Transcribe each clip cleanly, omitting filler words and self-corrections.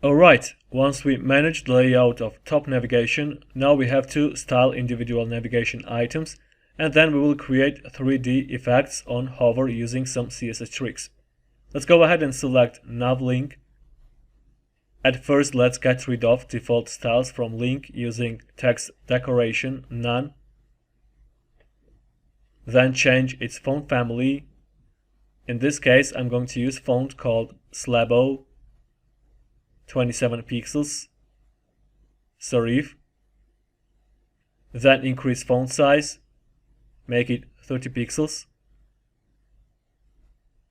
Alright, once we manage the layout of top navigation, now we have to style individual navigation items, and then we will create 3D effects on hover using some CSS tricks. Let's go ahead and select nav link. At first, let's get rid of default styles from link using text decoration none. Then change its font family. In this case, I'm going to use font called Slabo, 27 pixels, serif. Then increase font size, make it 30 pixels.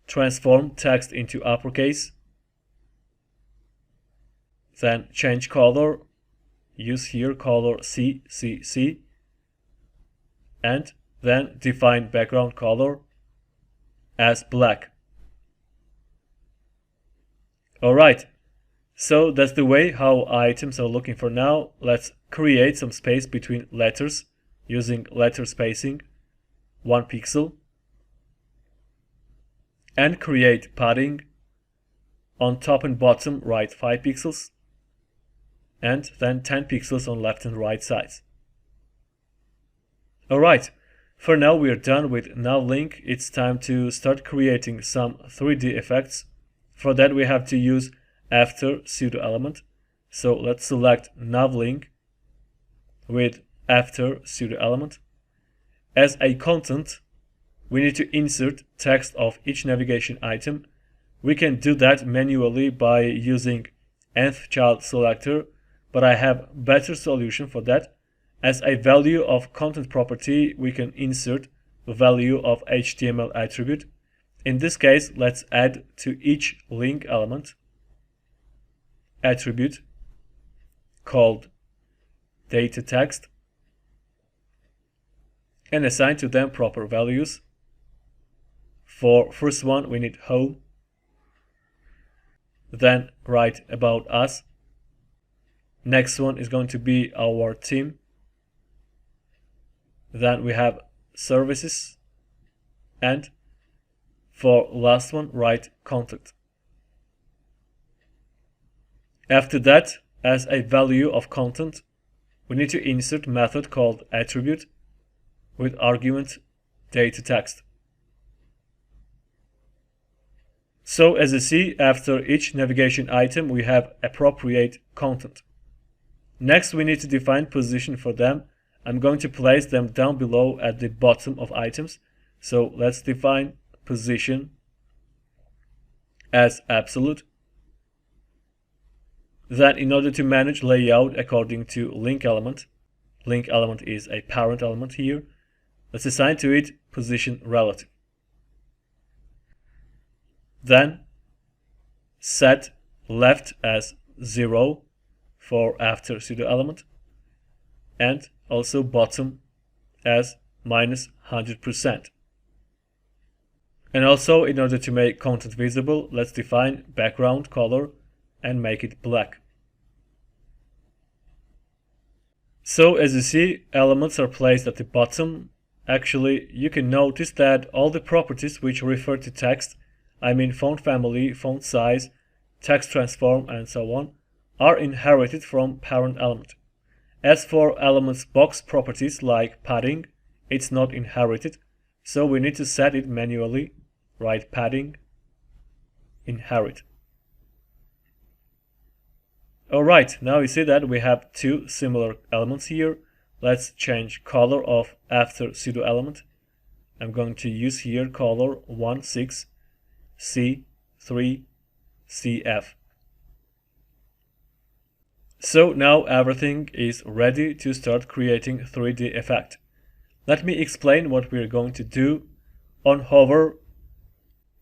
Transform text into uppercase. Then change color, use here color CCC, and then define background color as black. Alright, so that's the way how items are looking for now. Let's create some space between letters using letter spacing 1 pixel, and create padding on top and bottom right 5 pixels, and then 10 pixels on left and right sides. Alright, for now we are done with nav link. It's time to start creating some 3D effects. For that we have to use after pseudo element. So let's select nav link with after pseudo element. As a content, we need to insert text of each navigation item. We can do that manually by using nth child selector, but I have better solution for that. As a value of content property, we can insert the value of HTML attribute. In this case, let's add to each link element attribute called data text and assign to them proper values. For first one, we need home, then write about us. Next one is going to be our team. Then we have services, and for last one, write contact. After that, as a value of content, we need to insert method called attribute with argument data text. So as you see, after each navigation item, we have appropriate content. Next, we need to define position for them. I'm going to place them down below at the bottom of items. So let's define position as absolute. Then in order to manage layout according to link element is a parent element here, let's assign to it position relative. Then set left as 0 for after pseudo element, and also bottom as -100%. And also, in order to make content visible, let's define background color and make it black. So as you see, elements are placed at the bottom. Actually, you can notice that all the properties which refer to text, I mean font family, font size, text transform, and so on, are inherited from parent element. As for elements box properties like padding, it's not inherited, so we need to set it manually. Write padding inherit. Alright, now you see that we have two similar elements here. Let's change color of after pseudo element. I'm going to use here color 16C3CF. So now everything is ready to start creating 3D effect. Let me explain what we're going to do. On hover,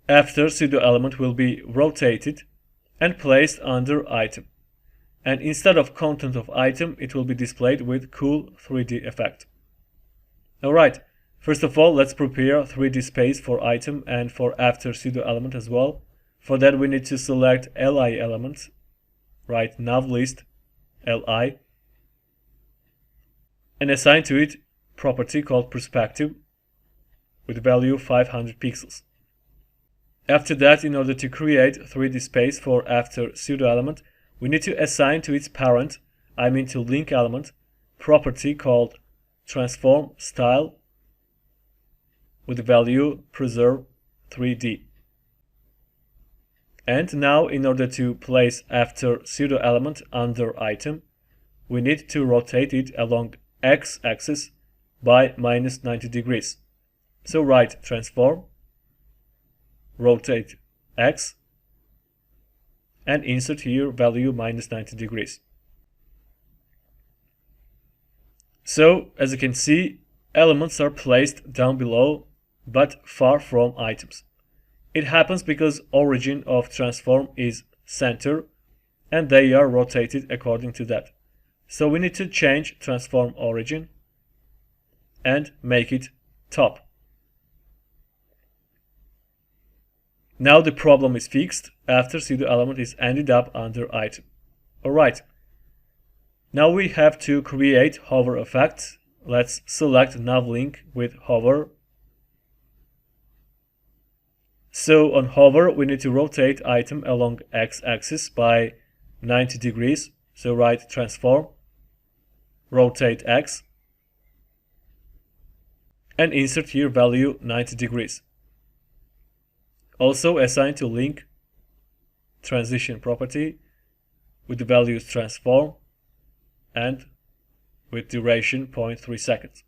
after pseudo element will be rotated and placed under item. And instead of content of item, it will be displayed with cool 3D effect. Alright, first of all, let's prepare 3D space for item and for after pseudo element as well. For that we need to select li element, write nav list li, and assign to it property called perspective with value 500 pixels. After that, in order to create 3D space for after pseudo element, we need to assign to its parent, I mean to link element, property called transform style with the value preserve 3D. And now in order to place after pseudo element under item, we need to rotate it along x-axis by minus 90 degrees. So write transform, rotate x, and insert here value minus 90 degrees. So as you can see, elements are placed down below but far from items. It happens because origin of transform is center and they are rotated according to that. So we need to change transform origin and make it top. Now the problem is fixed after pseudo element is ended up under item. Alright. Now we have to create hover effect. Let's select nav link with hover. So on hover, we need to rotate item along x-axis by 90 degrees. So write transform, rotate x, and insert here value 90 degrees. Also assign to link transition property with the values transform and with duration 0.3 seconds.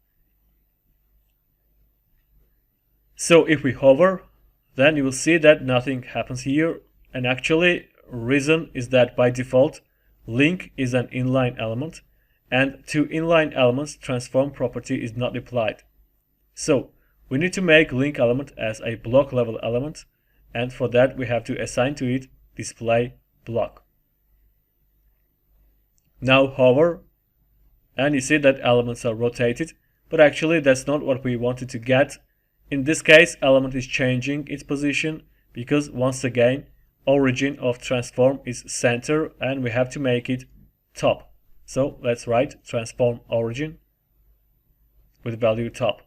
So if we hover, then you will see that nothing happens here, and actually reason is that by default link is an inline element and to inline elements transform property is not applied. So we need to make link element as a block level element, and for that we have to assign to it display block. Now hover, and you see that elements are rotated, but actually that's not what we wanted to get. In this case, element is changing its position because once again origin of transform is center and we have to make it top. So let's write transform origin with value top.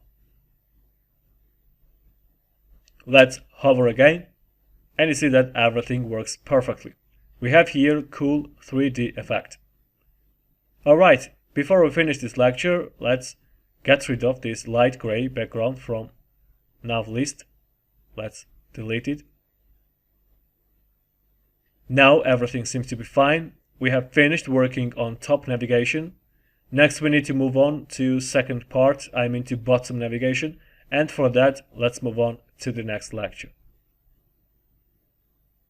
Let's hover again and you see that everything works perfectly. We have here cool 3D effect. Alright, before we finish this lecture, let's get rid of this light gray background from nav list. Let's delete it. Now everything seems to be fine. We have finished working on top navigation. Next we need to move on to second part, I mean to bottom navigation, and for that let's move on to the next lecture.